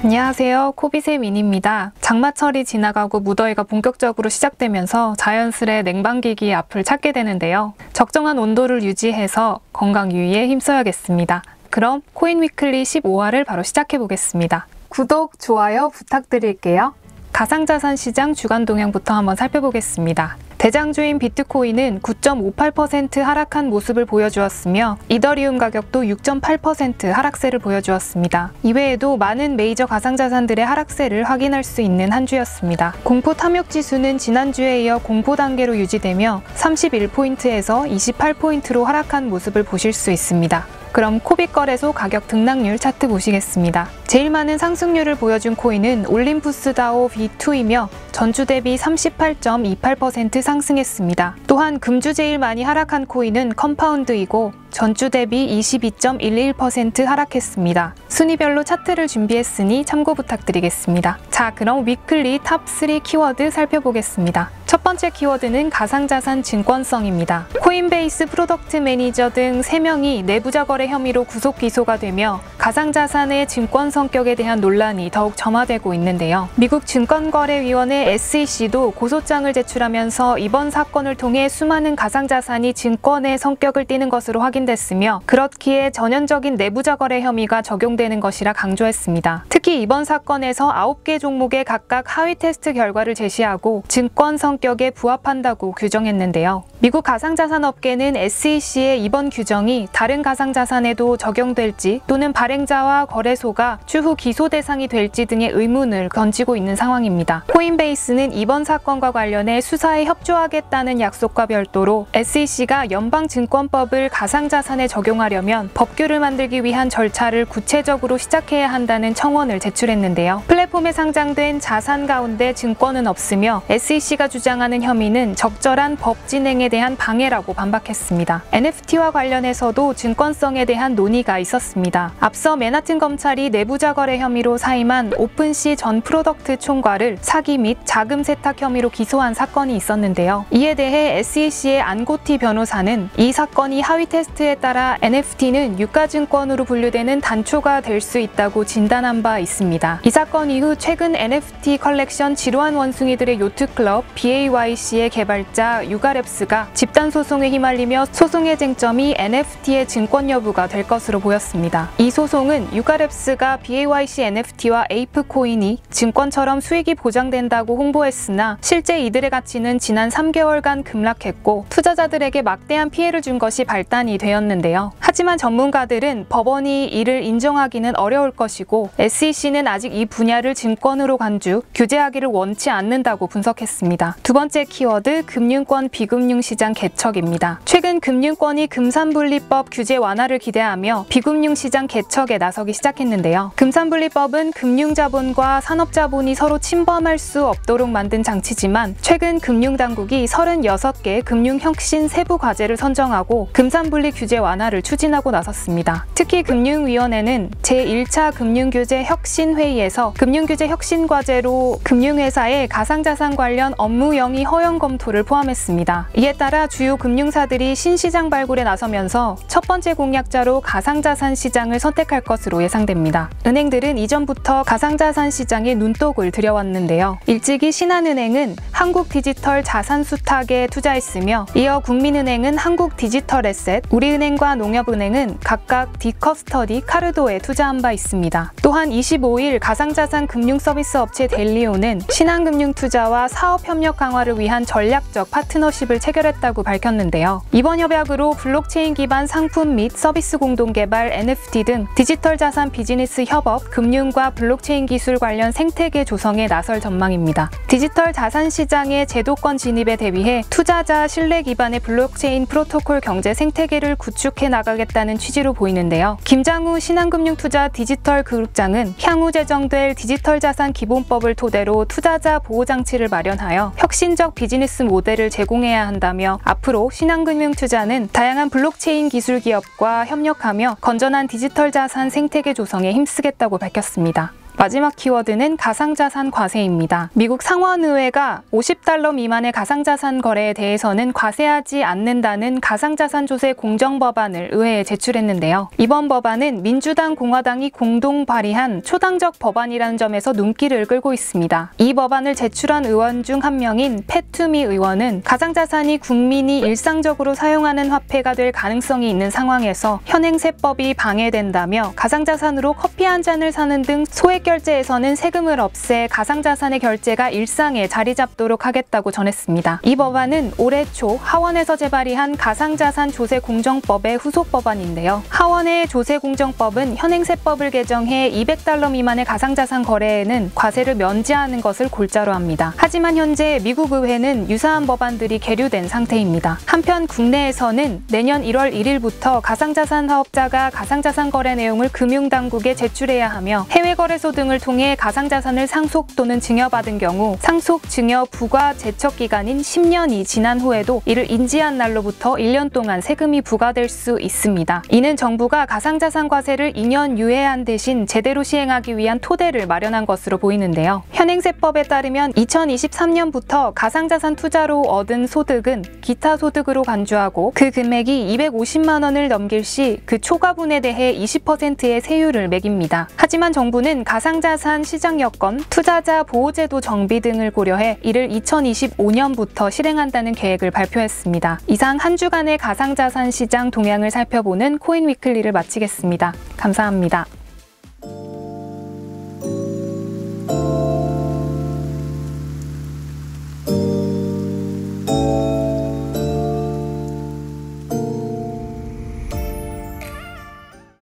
안녕하세요. 코비세 민입니다. 장마철이 지나가고 무더위가 본격적으로 시작되면서 자연스레 냉방기기의 앞을 찾게 되는데요. 적정한 온도를 유지해서 건강 유의에 힘써야겠습니다. 그럼 코인위클리 15화를 바로 시작해 보겠습니다. 구독, 좋아요 부탁드릴게요. 가상자산 시장 주간 동향부터 한번 살펴보겠습니다. 대장주인 비트코인은 9.58% 하락한 모습을 보여주었으며 이더리움 가격도 6.8% 하락세를 보여주었습니다. 이외에도 많은 메이저 가상자산들의 하락세를 확인할 수 있는 한 주였습니다. 공포 탐욕 지수는 지난주에 이어 공포 단계로 유지되며 31포인트에서 28포인트로 하락한 모습을 보실 수 있습니다. 그럼 코빗 거래소 가격 등락률 차트 보시겠습니다. 제일 많은 상승률을 보여준 코인은 올림푸스 다오 V2이며 전주 대비 38.28% 상승했습니다. 또한 금주 제일 많이 하락한 코인은 컴파운드이고 전주 대비 22.11% 하락했습니다. 순위별로 차트를 준비했으니 참고 부탁드리겠습니다. 자, 그럼 위클리 탑3 키워드 살펴보겠습니다. 첫 번째 키워드는 가상자산 증권성입니다. 코인베이스 프로덕트 매니저 등 3명이 내부자 거래 혐의로 구속 기소가 되며 가상자산의 증권 성격에 대한 논란이 더욱 점화되고 있는데요. 미국 증권거래위원회 SEC도 고소장을 제출하면서 이번 사건을 통해 수많은 가상자산이 증권의 성격을 띠는 것으로 확인됐으며 그렇기에 전형적인 내부자 거래 혐의가 적용되는 것이라 강조했습니다. 특히 이번 사건에서 9개 종목의 각각 하위 테스트 결과를 제시하고 증권 성격에 부합한다고 규정했는데요. 미국 가상자산업계는 SEC의 이번 규정이 다른 가상자산에도 적용될지 또는 발행자와 거래소가 추후 기소 대상이 될지 등의 의문을 던지고 있는 상황입니다. 코인베이스는 이번 사건과 관련해 수사에 협조하겠다는 약속과 별도로 SEC가 연방증권법을 가상자산에 적용하려면 법규를 만들기 위한 절차를 구체적으로 시작해야 한다는 청원을 제출했는데요. 플랫폼에 상장된 자산 가운데 증권은 없으며 SEC가 주장하는 혐의는 적절한 법 진행에 대한 방해라고 반박했습니다. NFT와 관련해서도 증권성에 대한 논의가 있었습니다. 앞서 맨하튼 검찰이 내부자 거래 혐의로 사임한 오픈시 전 프로덕트 총괄을 사기 및 자금 세탁 혐의로 기소한 사건이 있었는데요. 이에 대해 SEC의 안고티 변호사는 이 사건이 하위 테스트에 따라 NFT는 유가증권으로 분류되는 단초가 될 수 있다고 진단한 바 있습니다. 이 사건 이후 최근 NFT 컬렉션 지루한 원숭이들의 요트클럽 BAYC의 개발자 유가랩스가 집단소송에 휘말리며 소송의 쟁점이 NFT의 증권 여부가 될 것으로 보였습니다. 이 소송은 유가랩스가 BAYC NFT와 에이프코인이 증권처럼 수익이 보장된다고 홍보했으나 실제 이들의 가치는 지난 3개월간 급락했고 투자자들에게 막대한 피해를 준 것이 발단이 되었는데요. 하지만 전문가들은 법원이 이를 인정하기는 어려울 것이고 SEC는 아직 이 분야를 증권으로 간주, 규제하기를 원치 않는다고 분석했습니다. 두 번째 키워드, 금융권 비금융시장 개척입니다. 최근 금융권이 금산분리법 규제 완화를 기대하며 비금융시장 개척에 나서기 시작했는데요. 금산분리법은 금융자본과 산업자본이 서로 침범할 수 없도록 만든 장치지만 최근 금융당국이 36개 금융혁신 세부 과제를 선정하고 금산분리 규제 완화를 추진하고 나섰습니다. 특히 금융위원회는 제1차 금융규제 혁신회의에서 금융규제 혁신 과제로 금융회사의 가상자산 관련 업무 영위 허용 검토를 포함했습니다. 이에 따라 주요 금융사들이 신시장 발굴에 나서면서 첫 번째 공약자로 가상자산 시장을 선택할 것으로 예상됩니다. 은행들은 이전부터 가상자산 시장에 눈독을 들여왔는데요. 일찍이 신한은행은 한국디지털 자산수탁에 투자했으며 이어 국민은행은 한국디지털에셋, 우리은행과 농협은행은 각각 디커스터디 카르도에 투자한 바 있습니다. 또한 25일 가상자산 금융서비스 업체 델리오는 신한금융투자와 사업협력 강화를 위한 전략적 파트너십을 체결했다고 밝혔는데요. 이번 협약으로 블록체인 기반 상품 및 서비스 공동개발, NFT 등 디지털 자산 비즈니스 협업, 금융과 블록체인 기술 관련 생태계 조성에 나설 전망입니다. 디지털 자산 시장의 제도권 진입에 대비해 투자자 신뢰 기반의 블록체인 프로토콜 경제 생태계를 구축해 나가겠다는 취지로 보이는데요. 김장우 신한금융투자 디지털 그룹장은 향후 제정될 디지털 자산 기본법을 토대로 투자자 보호장치를 마련하여 혁신적 비즈니스 모델을 제공해야 한다며 앞으로 신한금융투자는 다양한 블록체인 기술 기업과 협력하며 건전한 디지털 자산 생태계 조성에 힘쓰겠다고 밝혔습니다. 마지막 키워드는 가상자산 과세입니다. 미국 상원의회가 $50 미만의 가상자산 거래에 대해서는 과세하지 않는다는 가상자산 조세 공정법안을 의회에 제출했는데요. 이번 법안은 민주당, 공화당이 공동 발의한 초당적 법안이라는 점에서 눈길을 끌고 있습니다. 이 법안을 제출한 의원 중 한 명인 팻 투미 의원은 가상자산이 국민이 일상적으로 사용하는 화폐가 될 가능성이 있는 상황에서 현행 세법이 방해된다며 가상자산으로 커피 한 잔을 사는 등 소액 결제에서는 세금을 없애 가상자산의 결제가 일상에 자리 잡도록 하겠다고 전했습니다. 이 법안은 올해 초 하원에서 재발의한 가상자산 조세 공정법의 후속 법안인데요. 하원의 조세 공정법은 현행 세법을 개정해 $200 미만의 가상자산 거래에는 과세를 면제하는 것을 골자로 합니다. 하지만 현재 미국 의회는 유사한 법안들이 계류된 상태입니다. 한편 국내에서는 내년 1월 1일부터 가상자산 사업자가 가상자산 거래 내용을 금융당국에 제출해야 하며 해외 거래소 등을 통해 가상자산을 상속 또는 증여받은 경우 상속, 증여, 부과 제척 기간인 10년이 지난 후에도 이를 인지한 날로부터 1년 동안 세금이 부과될 수 있습니다. 이는 정부가 가상자산 과세를 2년 유예한 대신 제대로 시행하기 위한 토대를 마련한 것으로 보이는데요. 현행 세법에 따르면 2023년부터 가상자산 투자로 얻은 소득은 기타 소득으로 간주하고 그 금액이 250만 원을 넘길 시 그 초과분에 대해 20%의 세율을 매깁니다. 하지만 정부는 가상자산 시장 여건, 투자자 보호제도 정비 등을 고려해 이를 2025년부터 실행한다는 계획을 발표했습니다. 이상 한 주간의 가상자산 시장 동향을 살펴보는 코인 위클리를 마치겠습니다. 감사합니다.